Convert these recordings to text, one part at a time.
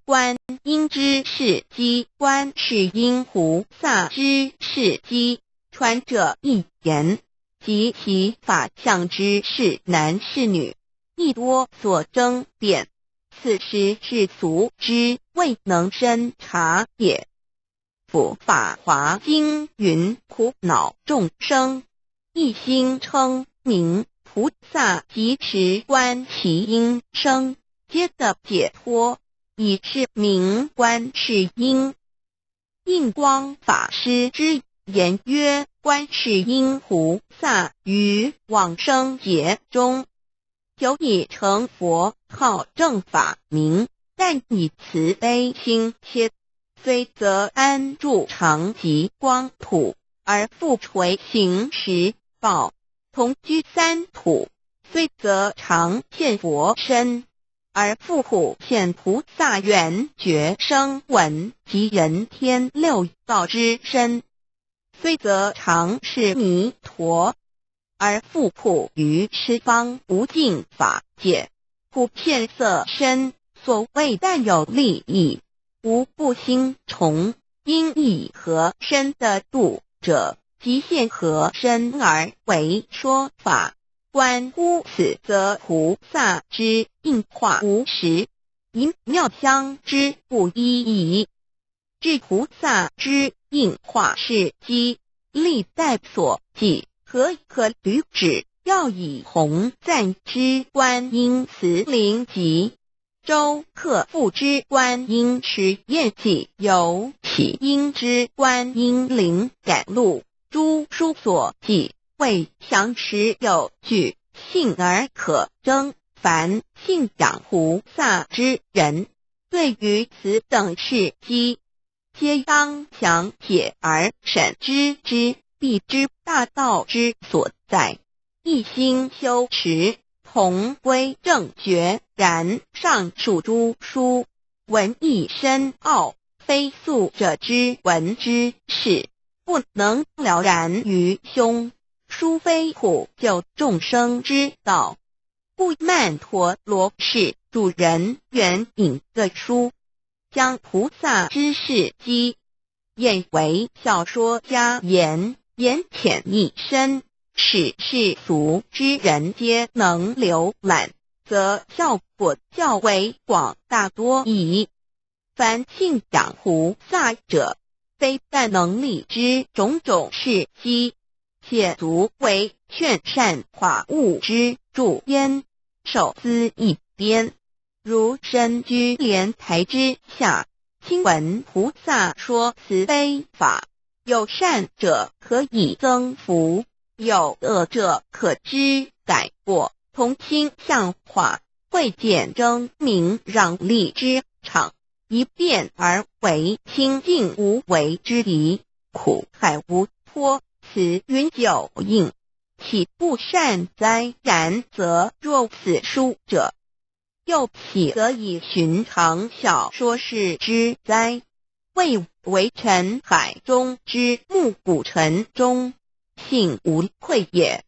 观音之事机，观世音菩萨之事机，传者一言，及其法相之是男是女，亦多所争辩。此时世俗之未能深察也。复法华经云：苦恼众生，一心称名菩萨，即持观其音声，皆得解脱，以是名观世音。印光法师之言曰：观世音菩萨于往生劫中，久已成佛，号正法明，但以慈悲心切，虽则安住常寂光土，而复垂行十报，同居三土，虽则常现佛身，而复普现菩萨缘觉声闻及人天六道之身，虽则常是弥陀，而复普于十方无尽法界，普遍色身。所谓但有利益，无不兴从，因以何身的度者，即现何身而为说法。观乎此，则菩萨之应化无实，因妙相之不一矣。至菩萨之应化是机，历代所记，何可履止？要以弘赞之观音慈灵集，周克复之观音实验记，有起因之观音灵感录，诸书所记，为详实有据，信而可证。凡信仰菩萨之人，对于此等事机，皆当详解而审知之，必知大道之所在，一心修持，同归正觉。然上述诸书，文义深奥，非素者之闻之事，不能了然于胸。殊非普救众生之道。故曼陀罗是主人援引个书，将菩萨之事机演为小说家言浅意深，使世俗之人皆能浏览，则效果较为广大多矣。凡信仰菩萨者，非但能力之种种事机，且足为劝善化恶之助焉。手资一边，如身居莲台之下，听闻菩萨说慈悲法，有善者可以增福，有恶者可知改过，同心向化，会见争名让利之场，一变而为清净无为之敌，苦海无脱，此云有应，岂不善哉？然则若此书者，又岂可以寻常小说事之哉？谓为尘海中之暮鼓晨钟，信无愧也。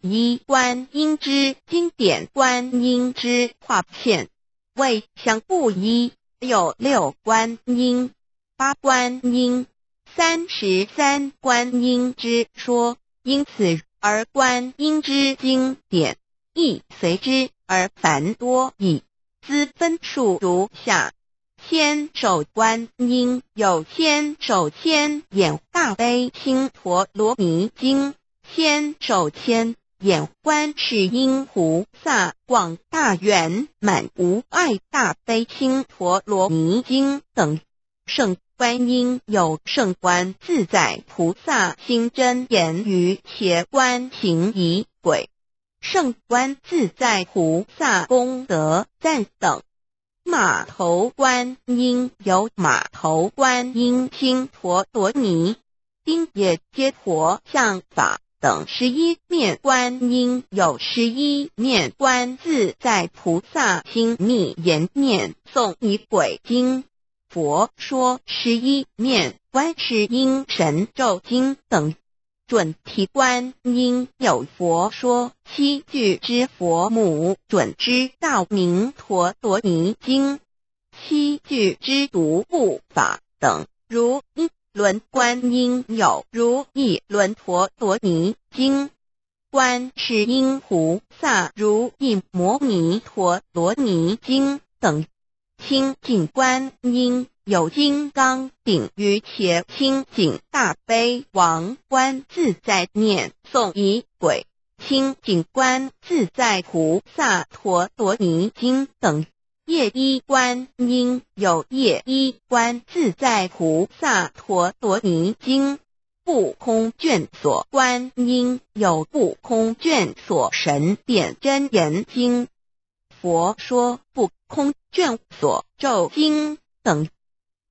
一观音之经典，观音之画片，为相不一，有六观音、八观音、33观音之说，因此而观音之经典亦随之而繁多矣。兹分数如下：千手观音有千手千眼大悲心陀罗尼经，千手千眼观世音菩萨广大圆满无碍大悲心陀罗尼经等。圣观音有圣观自在菩萨心真言语且观行仪轨，圣观自在菩萨功德赞等。马头观音有马头观音心陀罗尼经也皆陀像法等。11面观音有11面观自在菩萨心密言念诵仪轨经。佛说11面观世音神咒经等。准提观音有佛说7句之佛母准之道明陀罗尼经，七具之独步法等，如一轮观音有如意轮陀罗尼经，观世音菩萨如意摩尼陀罗尼经等。清净观音有金刚顶于且清净大悲王观自在念诵仪轨，清净观自在菩萨陀罗尼经等。业依观音有业依观自在菩萨陀罗尼经，不空卷所观音有不空卷所神典真言经，佛说不空卷所咒经等。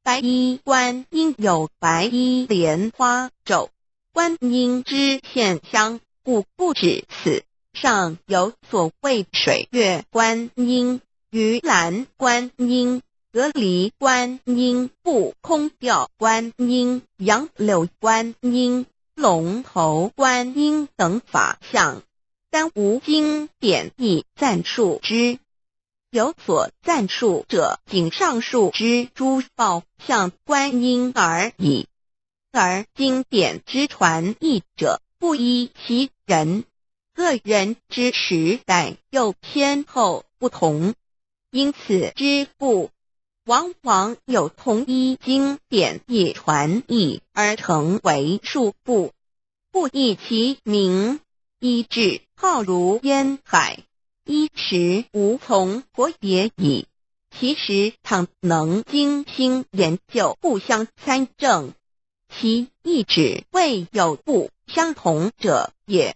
白衣观音有白衣莲花咒观音之现象，故不止此，上有所谓水月观音、鱼篮观音、隔离观音、不空吊观音、杨柳观音、龙头观音等法相，但无经典义赞述之。有所赞述者，仅上述之诸宝相观音而已，而经典之传译者不依其人，个人之时代又先后不同，因此之故，往往有同一经典义传译而成为数部，不异其名，一致浩如烟海，一时无从国也矣。其实倘能精心研究，互相参证，其意旨未有不相同者也。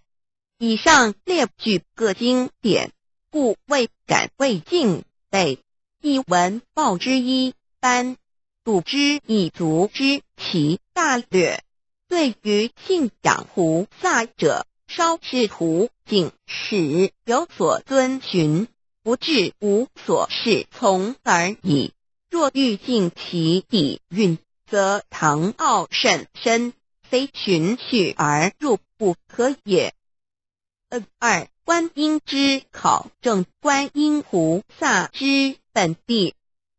以上列举各经典，故未敢为尽备，一文报之一般，睹之以足知其大略。对于信仰菩萨者，稍试图径使有所遵循，不至无所适从而已。若欲尽其底蕴，则唐奥甚深，非循序而入不可也。二、观音之考证。观音菩萨之本地，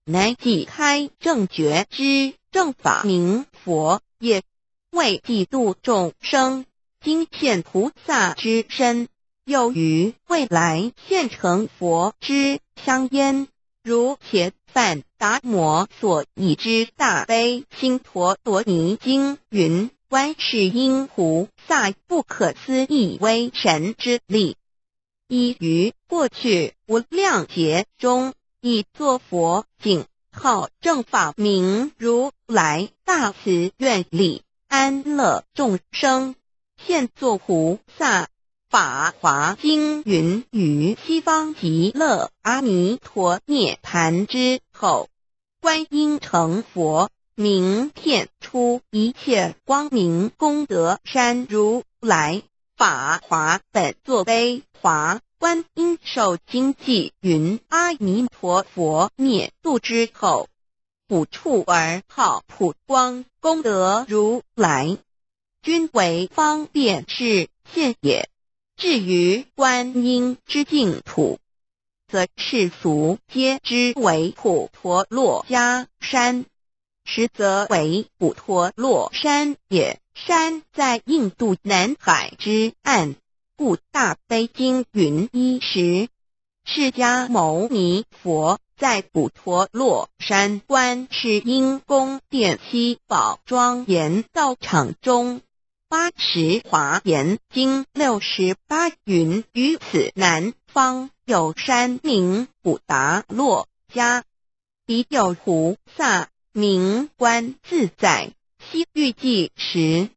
乃即开正觉之正法明佛也，为济度众生，今现菩萨之身，又于未来现成佛之香烟，如前梵达摩所译之大悲心陀罗尼经云：观世音菩萨不可思议威神之力，依于过去无量劫中，以作佛境号正法明如来大慈愿力，安乐众生。现作菩萨法华经云：于西方极乐阿弥陀涅盘之后，观音成佛，明遍出一切光明功德山如来法华本作悲华。观音受经记云：阿弥陀佛灭度之后，普处而号普光功德如来，均为方便示现也。至于观音之净土，则世俗皆知为普陀洛迦山，实则为普陀洛山也。山在印度南海之岸，故大悲经云：一时，释迦牟尼佛在普陀洛山观世音宫殿七宝庄严道场中，八十华严经68云：于此南方有山名普达洛迦，彼有菩萨名观自在，昔欲济时，